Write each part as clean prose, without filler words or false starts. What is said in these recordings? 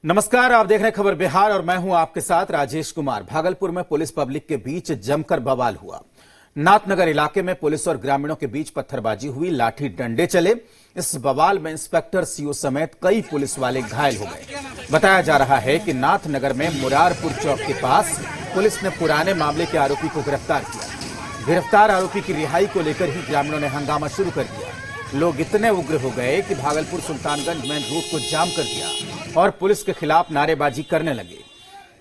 नमस्कार, आप देख रहे हैं खबर बिहार और मैं हूं आपके साथ राजेश कुमार। भागलपुर में पुलिस पब्लिक के बीच जमकर बवाल हुआ। नाथनगर इलाके में पुलिस और ग्रामीणों के बीच पत्थरबाजी हुई, लाठी डंडे चले। इस बवाल में इंस्पेक्टर सीओ समेत कई पुलिस वाले घायल हो गए। बताया जा रहा है कि नाथनगर में मुरारपुर चौक के पास पुलिस ने पुराने मामले के आरोपी को गिरफ्तार किया। गिरफ्तार आरोपी की रिहाई को लेकर ही ग्रामीणों ने हंगामा शुरू कर दिया। लोग इतने उग्र हो गए कि भागलपुर सुल्तानगंज मेन रोड को जाम कर दिया और पुलिस के खिलाफ नारेबाजी करने लगे।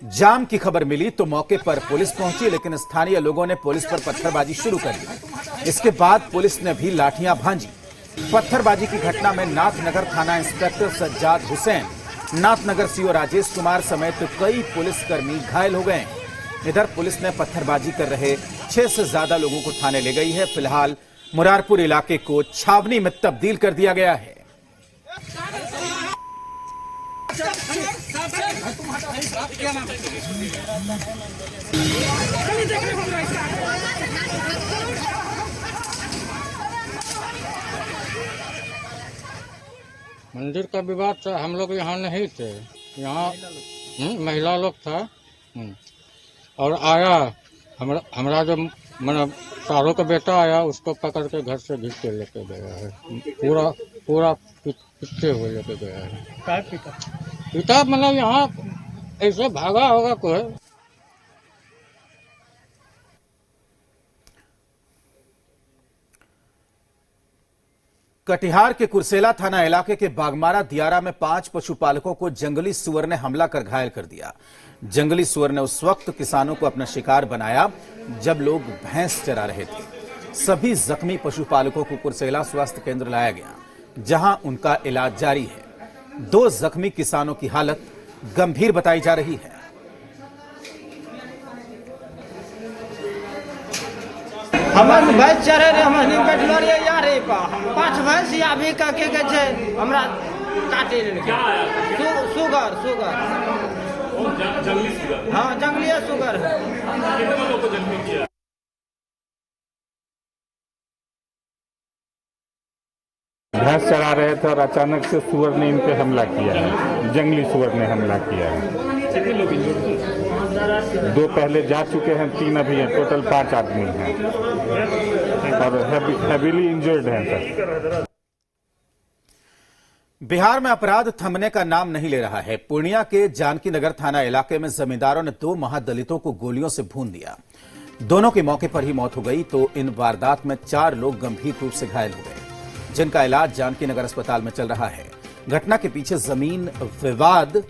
जाम की खबर मिली तो मौके पर पुलिस पहुंची, लेकिन स्थानीय लोगों ने पुलिस पर पत्थरबाजी शुरू कर दी। इसके बाद पुलिस ने भी लाठियां भांजी। पत्थरबाजी की घटना में नाथनगर थाना इंस्पेक्टर सज्जाद हुसैन, नाथनगर सीओ राजेश कुमार समेत कई पुलिसकर्मी घायल हो गए। इधर पुलिस ने पत्थरबाजी कर रहे 6 से ज्यादा लोगों को थाने ले गई है। फिलहाल मुरारपुर इलाके को छावनी में तब्दील कर दिया गया है। मंदिर का विवाद था, हम लोग यहाँ नहीं थे, यहाँ महिला लोग था। और आया हमरा जो मतलब सारों का बेटा आया, उसको पकड़ के घर से घींच के लेके गया है। पूरा पीछे हुए लेके गया है। पिता मतलब यहाँ ऐसे भागा होगा कोई। कटिहार के कुर्सेला थाना इलाके के बागमारा दियारा में 5 पशुपालकों को जंगली सुअर ने हमला कर घायल कर दिया। जंगली सुअर ने उस वक्त किसानों को अपना शिकार बनाया जब लोग भैंस चरा रहे थे। सभी जख्मी पशुपालकों को कुर्सेला स्वास्थ्य केंद्र लाया गया, जहां उनका इलाज जारी है। 2 जख्मी किसानों की हालत गंभीर बताई जा रही है। हमर भैंस चरे रे, हमनी बैठलो रे यार रे पा 5 भैंस या भी का के छै हमरा काटे ले। सुगर जंगली सुगर। हाँ, जंगली सुगर है। कितने लोगों को जख्मी किया? भैंस चरा रहे थे और अचानक से सुअर ने इन पे हमला किया है। जंगली सुअर ने हमला किया है। कितने लोग इंजर्ड हुए? 2 पहले जा चुके हैं, 3 अभी हैं। टोटल 5 आदमी हैं और हैवीली इंजर्ड हैं सर। बिहार में अपराध थमने का नाम नहीं ले रहा है। पूर्णिया के जानकी नगर थाना इलाके में जमींदारों ने 2 महादलितों को गोलियों से भून दिया। दोनों की मौके पर ही मौत हो गई तो इन वारदात में 4 लोग गंभीर रूप से घायल हो गए, जिनका इलाज जानकी नगर अस्पताल में चल रहा है। घटना के पीछे जमीन विवाद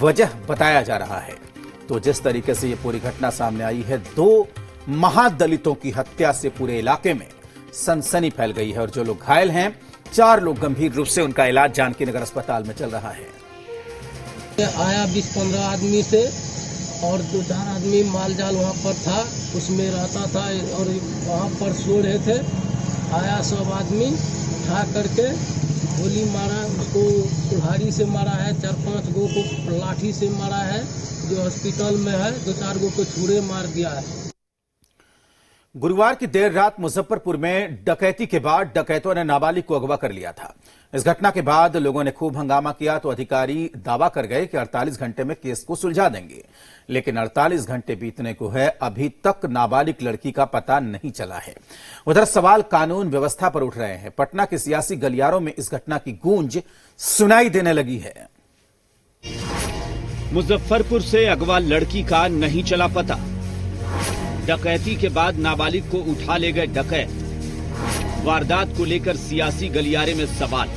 वजह बताया जा रहा है। तो जिस तरीके से ये पूरी घटना सामने आई है, 2 महादलितों की हत्या से पूरे इलाके में सनसनी फैल गई है और जो लोग घायल हैं, 4 लोग गंभीर रूप से, उनका इलाज जानकी नगर अस्पताल में चल रहा है। आया 20-15 आदमी से और 2-4 आदमी माल जाल वहाँ पर था, उसमें रहता था और वहाँ पर सो रहे थे। आया 100 आदमी उठा करके गोली मारा, उसको कुल्हाड़ी से मारा है, 4-5 गो को लाठी से मारा है, जो हॉस्पिटल में है। 2-4 गो को छुरे मार दिया है। गुरुवार की देर रात मुजफ्फरपुर में डकैती के बाद डकैतों ने नाबालिग को अगवा कर लिया था। इस घटना के बाद लोगों ने खूब हंगामा किया तो अधिकारी दावा कर गए कि 48 घंटे में केस को सुलझा देंगे, लेकिन 48 घंटे बीतने को है, अभी तक नाबालिग लड़की का पता नहीं चला है। उधर सवाल कानून व्यवस्था पर उठ रहे हैं। पटना के सियासी गलियारों में इस घटना की गूंज सुनाई देने लगी है। मुजफ्फरपुर से अगवा लड़की का नहीं चला पता। डकैती के बाद नाबालिग को उठा ले गए डकैत। वारदात को लेकर सियासी गलियारे में सवाल।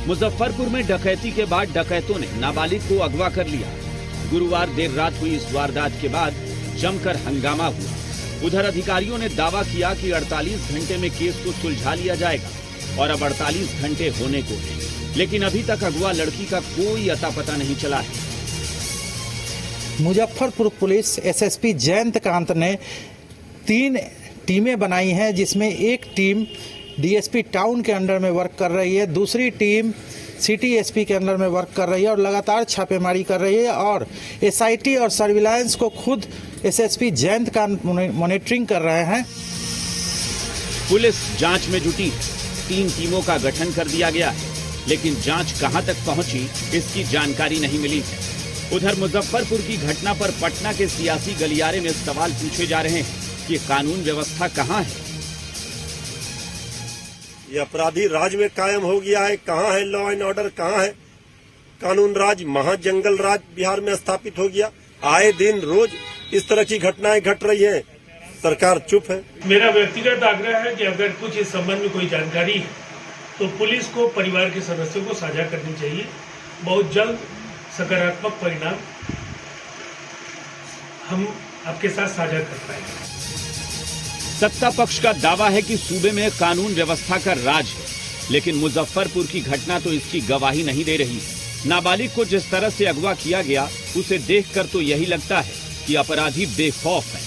मुजफ्फरपुर में डकैती के बाद डकैतों ने नाबालिग को अगवा कर लिया। गुरुवार देर रात हुई इस वारदात के बाद जमकर हंगामा हुआ। उधर अधिकारियों ने दावा किया कि 48 घंटे में केस को सुलझा लिया जाएगा और अब 48 घंटे होने को हैं, लेकिन अभी तक अगवा लड़की का कोई अता पता नहीं चला है। मुजफ्फरपुर पुलिस एसएसपी जयंतकांत ने 3 टीमें बनाई हैं, जिसमें एक टीम डीएसपी टाउन के अंडर में वर्क कर रही है, दूसरी टीम सिटी एसपी के अंडर में वर्क कर रही है और लगातार छापेमारी कर रही है। और एसआईटी और सर्विलांस को खुद एसएसपी जयंतकांत मॉनिटरिंग कर रहे हैं। पुलिस जांच में जुटी है। 3 टीमों का गठन कर दिया गया है। लेकिन जांच कहां तक पहुंची इसकी जानकारी नहीं मिली है। उधर मुजफ्फरपुर की घटना पर पटना के सियासी गलियारे में सवाल पूछे जा रहे हैं कि कानून व्यवस्था कहां है। ये अपराधी राज में कायम हो गया है। कहां है लॉ एंड ऑर्डर, कहां है कानून राज? महाजंगल राज बिहार में स्थापित हो गया। आए दिन रोज इस तरह की घटनाएं घट रही हैं, सरकार चुप है। मेरा व्यक्तिगत आग्रह है कि अगर कुछ इस संबंध में कोई जानकारी है तो पुलिस को परिवार के सदस्यों को साझा करनी चाहिए। बहुत जल्द सकारात्मक परिणाम हम आपके साथ साझा कर पाएंगे। सत्ता पक्ष का दावा है कि सूबे में कानून व्यवस्था का राज है, लेकिन मुजफ्फरपुर की घटना तो इसकी गवाही नहीं दे रही है। नाबालिग को जिस तरह से अगवा किया गया उसे देखकर तो यही लगता है कि अपराधी बेखौफ है।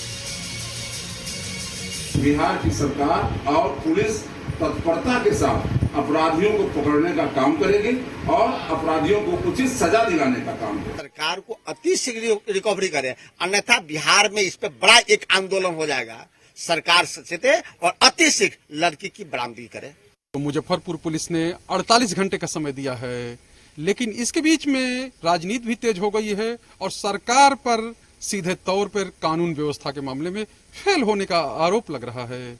बिहार की सरकार और पुलिस तत्परता के साथ अपराधियों को पकड़ने का काम करेगी और अपराधियों को उचित सजा दिलाने का काम करेगी। सरकार को अति शीघ्र रिकवरी करे, अन्यथा बिहार में इस पे बड़ा एक आंदोलन हो जाएगा। सरकार सचेत और अति शीघ्र लड़की की बरामदगी करे। तो मुजफ्फरपुर पुलिस ने 48 घंटे का समय दिया है, लेकिन इसके बीच में राजनीति भी तेज हो गई है और सरकार पर सीधे तौर पर कानून व्यवस्था के मामले में फेल होने का आरोप लग रहा है।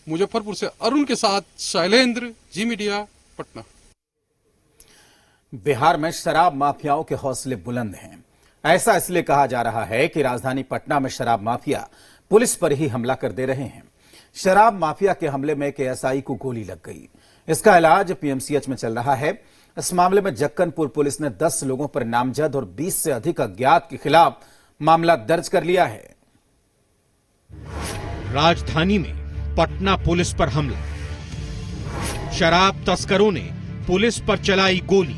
मुजफ्फरपुर से अरुण के साथ शैलेंद्र, जी मीडिया, पटना। बिहार में शराब माफियाओं के हौसले बुलंद हैं। ऐसा इसलिए कहा जा रहा है कि राजधानी पटना में शराब माफिया पुलिस पर ही हमला कर दे रहे हैं। शराब माफिया के हमले में एक एएसआई को गोली लग गई। इसका इलाज पीएमसीएच में चल रहा है। इस मामले में जक्कनपुर पुलिस ने 10 लोगों पर नामजद और 20 से अधिक अज्ञात के खिलाफ मामला दर्ज कर लिया है। राजधानी में पटना पुलिस पर हमला, शराब तस्करों ने पुलिस पर चलाई गोली,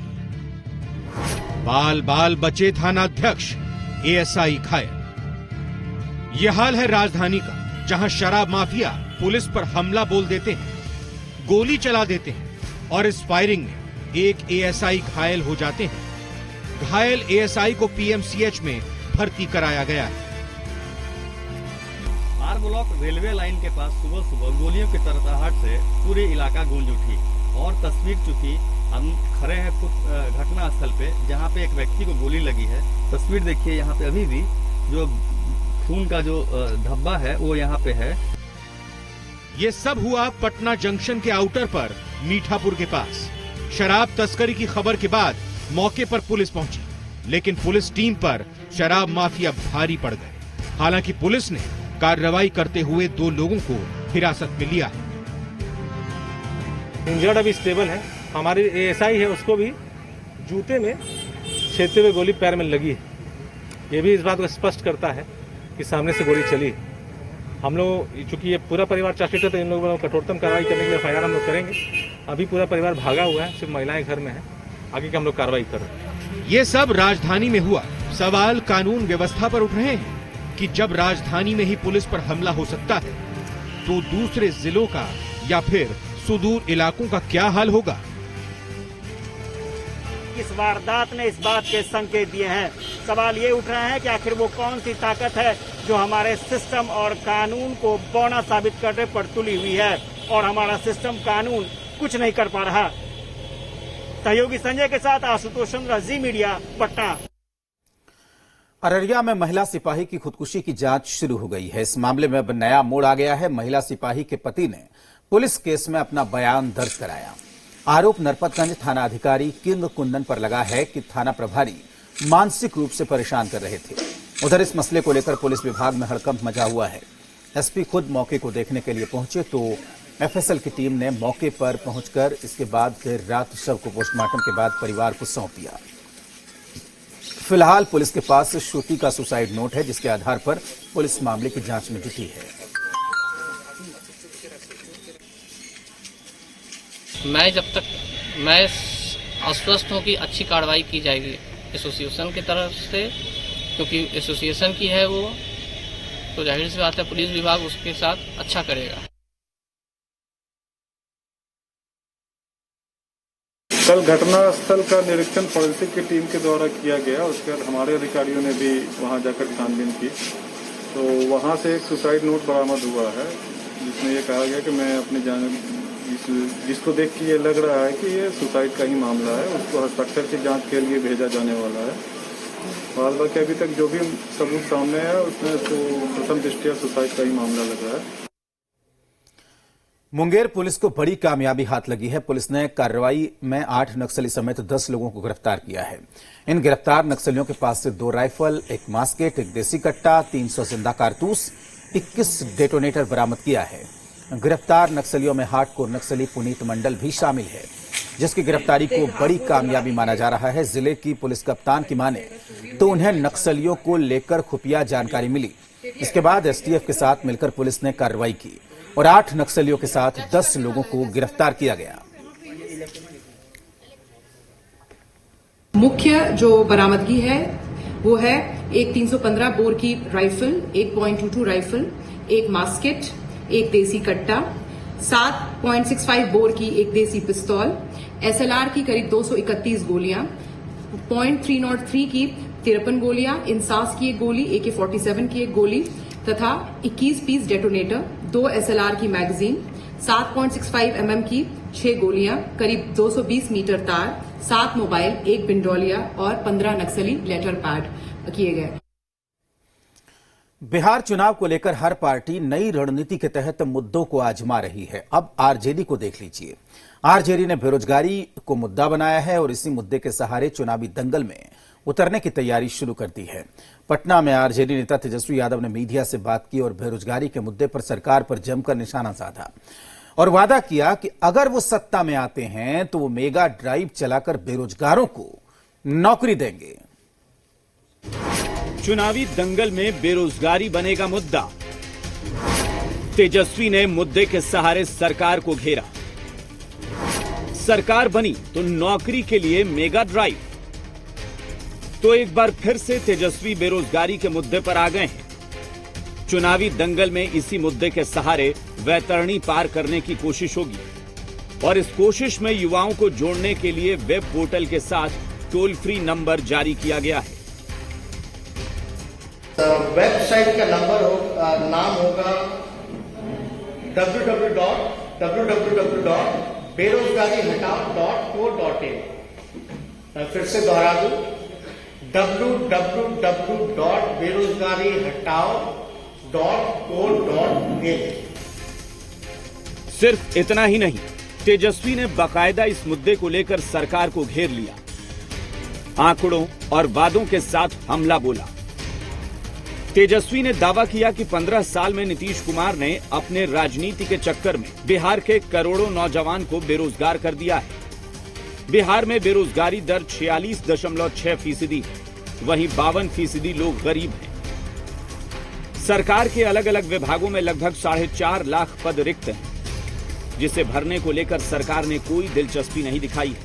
बाल बाल बचे थानाध्यक्ष, एएसआई घायल। यह हाल है राजधानी का, जहां शराब माफिया पुलिस पर हमला बोल देते हैं, गोली चला देते हैं और इस फायरिंग में एक एएसआई घायल हो जाते हैं। घायल एएसआई को पीएमसीएच में भर्ती कराया गया है। आर ब्लॉक रेलवे लाइन के पास सुबह सुबह गोलियों की तरताहट से पूरे इलाका गूंज उठी और तस्वीर चूंकि हम खड़े हैं खुद घटना स्थल पे, जहां पे एक व्यक्ति को गोली लगी है। तस्वीर देखिए, यहाँ पे अभी भी जो खून का जो धब्बा है वो यहाँ पे है। ये सब हुआ पटना जंक्शन के आउटर पर मीठापुर के पास। शराब तस्करी की खबर के बाद मौके पर पुलिस पहुंची, लेकिन पुलिस टीम पर शराब माफिया भारी पड़ गए। हालांकि पुलिस ने कार्रवाई करते हुए 2 लोगों को हिरासत में लिया है। इंजर्ड अभी स्टेबल है। हमारी एएसआई है, उसको भी जूते में छेदते हुए गोली पैर में लगी है। ये भी इस बात को स्पष्ट करता है कि सामने से गोली चली। हम लोग चूंकि ये पूरा परिवार चार्जशीट है तो इन लोगों को कठोरतम कार्रवाई करने के लिए एफआईआर हम लोग करेंगे। अभी पूरा परिवार भागा हुआ है, सिर्फ महिलाएं घर में हैं। आगे की हम लोग कार्रवाई कर रहे हैं। ये सब राजधानी में हुआ। सवाल कानून व्यवस्था पर उठ रहे हैं कि जब राजधानी में ही पुलिस पर हमला हो सकता है तो दूसरे जिलों का या फिर सुदूर इलाकों का क्या हाल होगा। इस वारदात ने इस बात के संकेत दिए हैं। सवाल ये उठ रहे हैं कि आखिर वो कौन सी ताकत है जो हमारे सिस्टम और कानून को बौना साबित करने पर तुली हुई है और हमारा सिस्टम कानून कुछ नहीं कर पा रहा। सहयोगी संजय के साथ आशुतोष चंद्र, जी मीडिया, पटना। अररिया में महिला सिपाही की खुदकुशी की जांच शुरू हो गई है। इस मामले में अब नया मोड़ आ गया है। महिला सिपाही के पति ने पुलिस केस में अपना बयान दर्ज कराया। आरोप नरपतगंज थाना अधिकारी किंग कुंदन पर लगा है कि थाना प्रभारी मानसिक रूप से परेशान कर रहे थे। उधर इस मसले को लेकर पुलिस विभाग में हड़कंप मचा हुआ है। एसपी खुद मौके को देखने के लिए पहुंचे तो एफएसएल की टीम ने मौके पर पहुंचकर इसके बाद देर रात शव को पोस्टमार्टम के बाद परिवार को सौंप दिया। फिलहाल पुलिस के पास श्रुति का सुसाइड नोट है, जिसके आधार पर पुलिस मामले की जांच में जुटी है। मैं आश्वस्त हूं कि अच्छी कार्रवाई की जाएगी एसोसिएशन की तरफ से, क्योंकि एसोसिएशन की है वो, तो जाहिर सी बात है पुलिस विभाग उसके साथ अच्छा करेगा। कल घटना स्थल का निरीक्षण फॉरेंसिक की टीम के द्वारा किया गया। उसके बाद हमारे अधिकारियों ने भी वहां जाकर छानबीन की तो वहां से एक सुसाइड नोट बरामद हुआ है, जिसमें ये कहा गया कि मैं अपनी जान जिसको देख के ये लग रहा है कि ये सुसाइड का ही मामला है। उसको हस्ताक्षर की जांच के लिए भेजा जाने वाला है। बाल बाकी अभी तक जो भी सबूत सामने है उसमें तो प्रथम दृष्टया सुसाइड का ही मामला लग रहा है। मुंगेर पुलिस को बड़ी कामयाबी हाथ लगी है। पुलिस ने कार्रवाई में 8 नक्सली समेत 10 लोगों को गिरफ्तार किया है। इन गिरफ्तार नक्सलियों के पास से 2 राइफल, 1 मास्केट, 1 देसी कट्टा, 300 जिंदा कारतूस, 21 डेटोनेटर बरामद किया है। गिरफ्तार नक्सलियों में हार्डकोर नक्सली पुनीत मंडल भी शामिल है, जिसकी गिरफ्तारी को बड़ी कामयाबी माना जा रहा है। जिले की पुलिस कप्तान की माने तो उन्हें नक्सलियों को लेकर खुफिया जानकारी मिली। इसके बाद एसटीएफ के साथ मिलकर पुलिस ने कार्रवाई की और 8 नक्सलियों के साथ 10 लोगों को गिरफ्तार किया गया। मुख्य जो बरामदगी है वो है एक 315 बोर की राइफल, 1.22 राइफल, 1 मास्केट, 1 देसी कट्टा, 7.65 बोर की 1 देसी पिस्तौल, एसएलआर की करीब 231 गोलियां, .303 की 53 गोलियां, इंसास की 1 गोली, AK-47 की 1 गोली तथा 21 पीस डेटोनेटर, 2 एसएलआर की मैगजीन, 7.65 mm की 6 गोलियां, करीब 220 मीटर तार, 7 मोबाइल, 1 बिंडौलिया और 15 नक्सली लेटर पैड किए गए। बिहार चुनाव को लेकर हर पार्टी नई रणनीति के तहत मुद्दों को आजमा रही है। अब आरजेडी को देख लीजिए। आरजेडी ने बेरोजगारी को मुद्दा बनाया है और इसी मुद्दे के सहारे चुनावी दंगल में उतरने की तैयारी शुरू कर दी है। पटना में आरजेडी नेता तेजस्वी यादव ने मीडिया से बात की और बेरोजगारी के मुद्दे पर सरकार पर जमकर निशाना साधा और वादा किया कि अगर वो सत्ता में आते हैं तो वो मेगा ड्राइव चलाकर बेरोजगारों को नौकरी देंगे। चुनावी दंगल में बेरोजगारी बनेगा मुद्दा। तेजस्वी ने मुद्दे के सहारे सरकार को घेरा। सरकार बनी तो नौकरी के लिए मेगा ड्राइव। तो एक बार फिर से तेजस्वी बेरोजगारी के मुद्दे पर आ गए हैं। चुनावी दंगल में इसी मुद्दे के सहारे वैतरणी पार करने की कोशिश होगी और इस कोशिश में युवाओं को जोड़ने के लिए वेब पोर्टल के साथ टोल फ्री नंबर जारी किया गया है। वेबसाइट का नाम होगा www.बेरोजगारीहटाओ.co.in। मैं फिर से दोहरा दूं, www.बेरोजगारीहटाओ.co.in। सिर्फ इतना ही नहीं, तेजस्वी ने बाकायदा इस मुद्दे को लेकर सरकार को घेर लिया। आंकड़ों और वादों के साथ हमला बोला। तेजस्वी ने दावा किया कि 15 साल में नीतीश कुमार ने अपने राजनीति के चक्कर में बिहार के करोड़ों नौजवान को बेरोजगार कर दिया है। बिहार में बेरोजगारी दर 46.6% है, वहीं 52% लोग गरीब हैं। सरकार के अलग अलग विभागों में लगभग 4.5 लाख पद रिक्त हैं, जिसे भरने को लेकर सरकार ने कोई दिलचस्पी नहीं दिखाई है।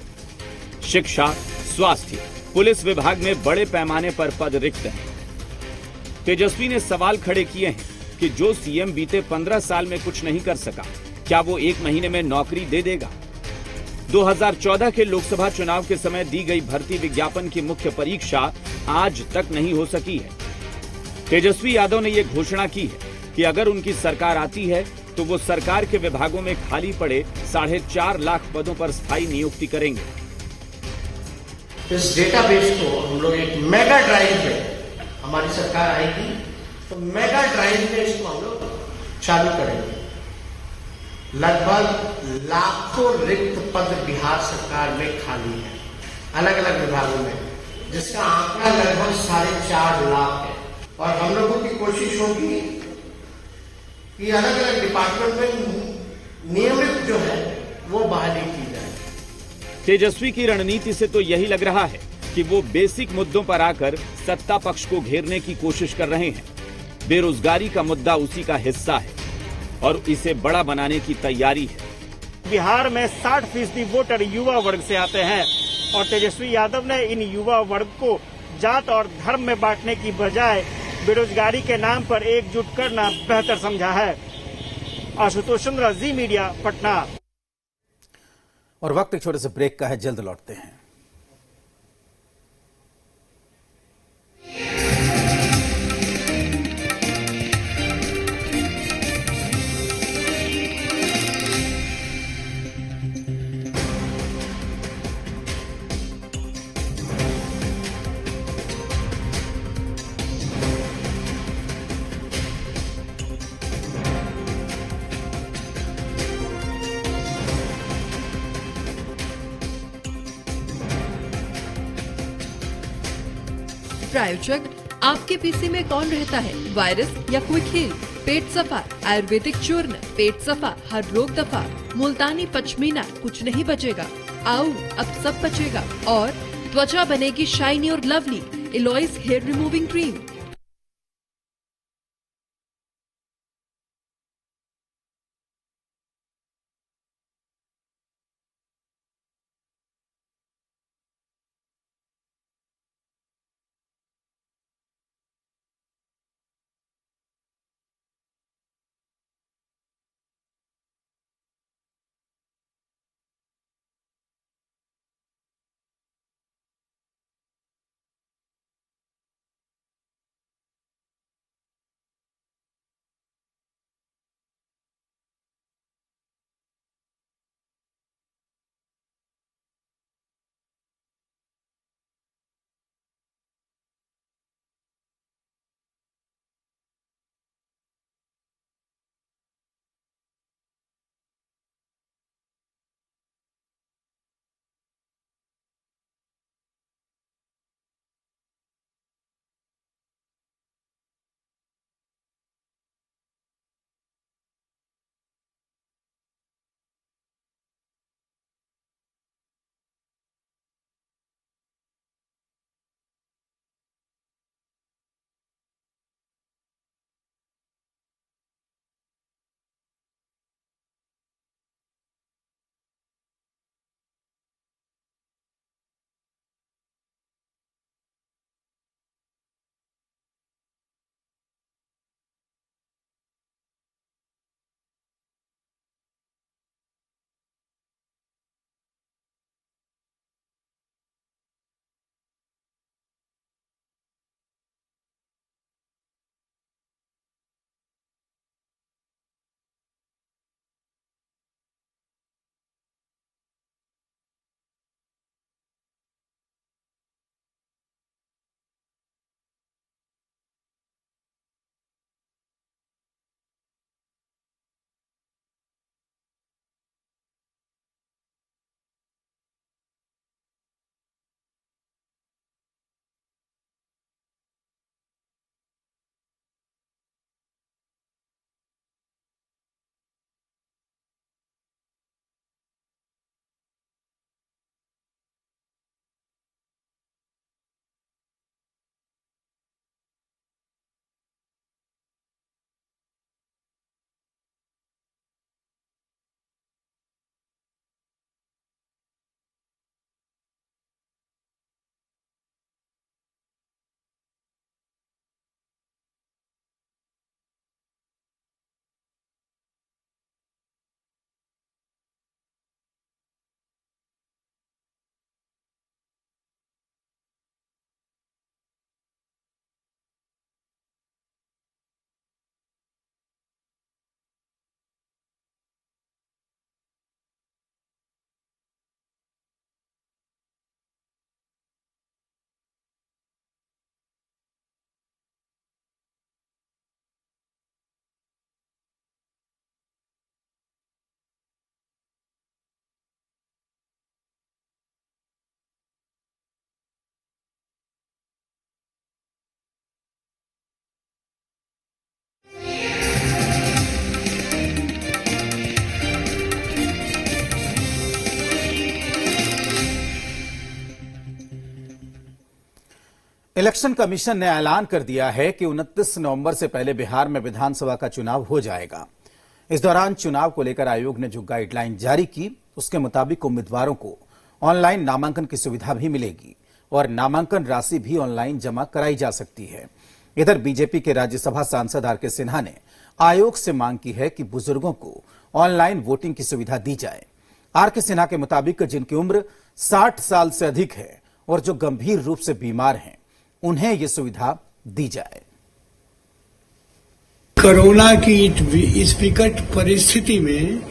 शिक्षा, स्वास्थ्य, पुलिस विभाग में बड़े पैमाने पर पद रिक्त हैं। तेजस्वी ने सवाल खड़े किए हैं कि जो सीएम बीते 15 साल में कुछ नहीं कर सका, क्या वो 1 महीने में नौकरी दे देगा? 2014 के लोकसभा चुनाव के समय दी गई भर्ती विज्ञापन की मुख्य परीक्षा आज तक नहीं हो सकी है। तेजस्वी यादव ने यह घोषणा की है कि अगर उनकी सरकार आती है तो वो सरकार के विभागों में खाली पड़े 4.5 लाख पदों पर स्थायी नियुक्ति करेंगे। इस डेटाबेस को हम लोग एक मेगा ड्राइव में, हमारी सरकार आएगी तो मेगा ड्राइव में इसको हम लोग चालू करेंगे। लगभग लाखों रिक्त पद बिहार सरकार में खाली है, अलग अलग विभागों में, जिसका आंकड़ा लगभग 4.5 लाख है। और हम लोगों की कोशिश होगी कि अलग अलग डिपार्टमेंट में नियमित जो है वो बहाली की जाए। तेजस्वी की रणनीति से तो यही लग रहा है कि वो बेसिक मुद्दों पर आकर सत्ता पक्ष को घेरने की कोशिश कर रहे हैं। बेरोजगारी का मुद्दा उसी का हिस्सा है और इसे बड़ा बनाने की तैयारी है। बिहार में 60% वोटर युवा वर्ग से आते हैं और तेजस्वी यादव ने इन युवा वर्ग को जात और धर्म में बांटने की बजाय बेरोजगारी के नाम पर एकजुट करना बेहतर समझा है। आशुतोष चंद्र, जी मीडिया, पटना। और वक्त एक छोटे से ब्रेक का है, जल्द लौटते हैं। प्रायोजक आपके पीसी में कौन रहता है, वायरस या कोई खेल? पेट सफा आयुर्वेदिक चूर्ण, पेट सफा हर रोग दफा, मुल्तानी पचमीना, कुछ नहीं बचेगा। आओ अब सब बचेगा और त्वचा बनेगी शाइनी और लवली। एलॉइस hair removing cream. Election commission ने ऐलान कर दिया है कि 29 नवंबर से पहले बिहार में विधानसभा का चुनाव हो जाएगा। इस दौरान चुनाव को लेकर आयोग ने जो गाइडलाइन जारी की, उसके मुताबिक उम्मीदवारों को ऑनलाइन नामांकन की सुविधा भी मिलेगी और नामांकन राशि भी ऑनलाइन जमा कराई जा सकती है। इधर बीजेपी के राज्यसभा सांसद आर के सिन्हा ने आयोग से मांग की है कि बुजुर्गों को ऑनलाइन वोटिंग की सुविधा दी जाए। आर के सिन्हा के मुताबिक जिनकी उम्र 60 साल से अधिक है और जो गंभीर रूप से बीमार हैं, उन्हें ये सुविधा दी जाए। कोरोना की इस विकट परिस्थिति में,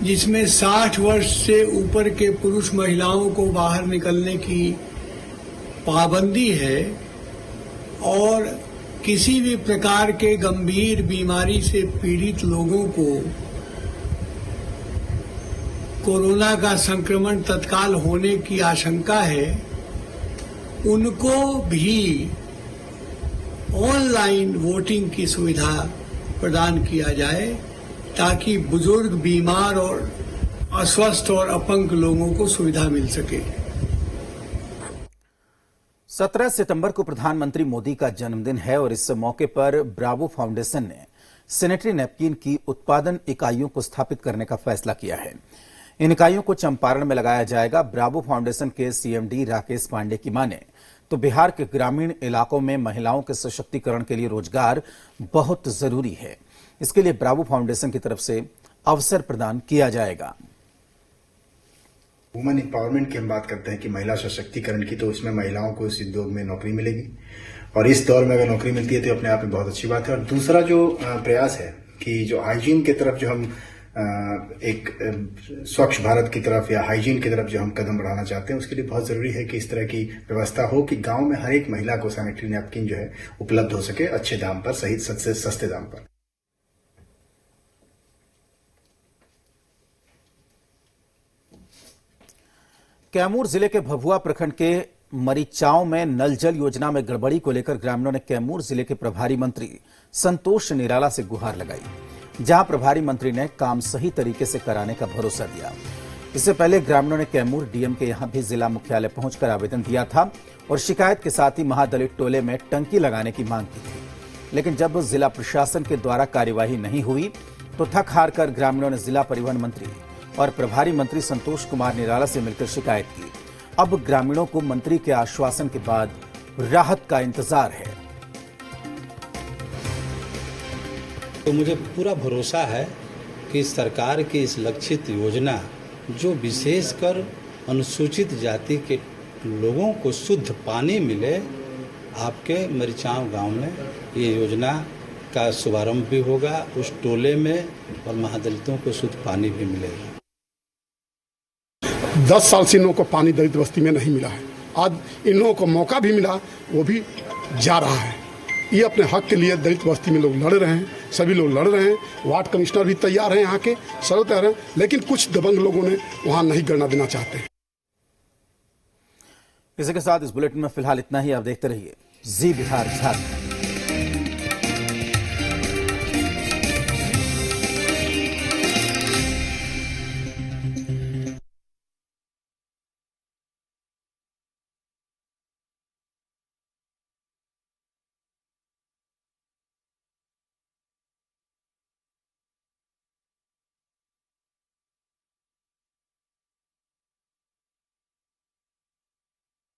जिसमें 60 वर्ष से ऊपर के पुरुष महिलाओं को बाहर निकलने की पाबंदी है और किसी भी प्रकार के गंभीर बीमारी से पीड़ित लोगों को कोरोना का संक्रमण तत्काल होने की आशंका है, उनको भी ऑनलाइन वोटिंग की सुविधा प्रदान किया जाए, ताकि बुजुर्ग, बीमार और अस्वस्थ और अपंग लोगों को सुविधा मिल सके। 17 सितंबर को प्रधानमंत्री मोदी का जन्मदिन है और इस मौके पर ब्रावो फाउंडेशन ने सैनिटरी नैपकिन की उत्पादन इकाइयों को स्थापित करने का फैसला किया है। इन इकाइयों को चंपारण में लगाया जाएगा। ब्रावो फाउंडेशन के सीएमडी राकेश पांडे की माने तो बिहार के ग्रामीण इलाकों में महिलाओं के सशक्तिकरण के लिए रोजगार बहुत जरूरी है। इसके लिए ब्रावो फाउंडेशन की तरफ से अवसर प्रदान किया जाएगा। वुमेन एम्पावरमेंट की हम बात करते हैं कि महिला सशक्तिकरण की, तो इसमें महिलाओं को इस उद्योग में नौकरी मिलेगी और इस दौर में अगर नौकरी मिलती है तो अपने आप में बहुत अच्छी बात है। और दूसरा जो प्रयास है कि जो हाइजीन की तरफ जो हम एक स्वच्छ भारत की तरफ या हाइजीन की तरफ जो हम कदम बढ़ाना चाहते हैं, उसके लिए बहुत जरूरी है कि इस तरह की व्यवस्था हो कि गांव में हर एक महिला को सैनिटरी नैपकिन जो है उपलब्ध हो सके अच्छे दाम पर, सही सस्ते दाम पर। कैमूर जिले के भभुआ प्रखंड के मरीचाओं में नल जल योजना में गड़बड़ी को लेकर ग्रामीणों ने कैमूर जिले के प्रभारी मंत्री संतोष निराला से गुहार लगाई, जहां प्रभारी मंत्री ने काम सही तरीके से कराने का भरोसा दिया। इससे पहले ग्रामीणों ने कैमूर डीएम के यहां भी जिला मुख्यालय पहुंचकर आवेदन दिया था और शिकायत के साथ ही महादलित टोले में टंकी लगाने की मांग की थी। लेकिन जब जिला प्रशासन के द्वारा कार्यवाही नहीं हुई तो थक हार कर ग्रामीणों ने जिला परिवहन मंत्री और प्रभारी मंत्री संतोष कुमार निराला से मिलकर शिकायत की। अब ग्रामीणों को मंत्री के आश्वासन के बाद राहत का इंतजार है। तो मुझे पूरा भरोसा है कि सरकार की इस लक्षित योजना, जो विशेषकर अनुसूचित जाति के लोगों को शुद्ध पानी मिले, आपके मरीचाव गांव में ये योजना का शुभारंभ भी होगा। उस टोले में और महादलितों को शुद्ध पानी भी मिलेगा। 10 साल से इन लोगों को पानी दलित बस्ती में नहीं मिला है। आज इन लोगों को मौका भी मिला, वो भी जा रहा है। ये अपने हक के लिए दलित बस्ती में लोग लड़ रहे हैं, सभी लोग लड़ रहे हैं। वार्ड कमिश्नर भी तैयार हैं, यहाँ के सब तैयार हैं, लेकिन कुछ दबंग लोगों ने वहाँ नहीं गणना देना चाहते हैं। इसी के साथ इस बुलेटिन में फिलहाल इतना ही। आप देखते रहिए जी बिहार झारखंड।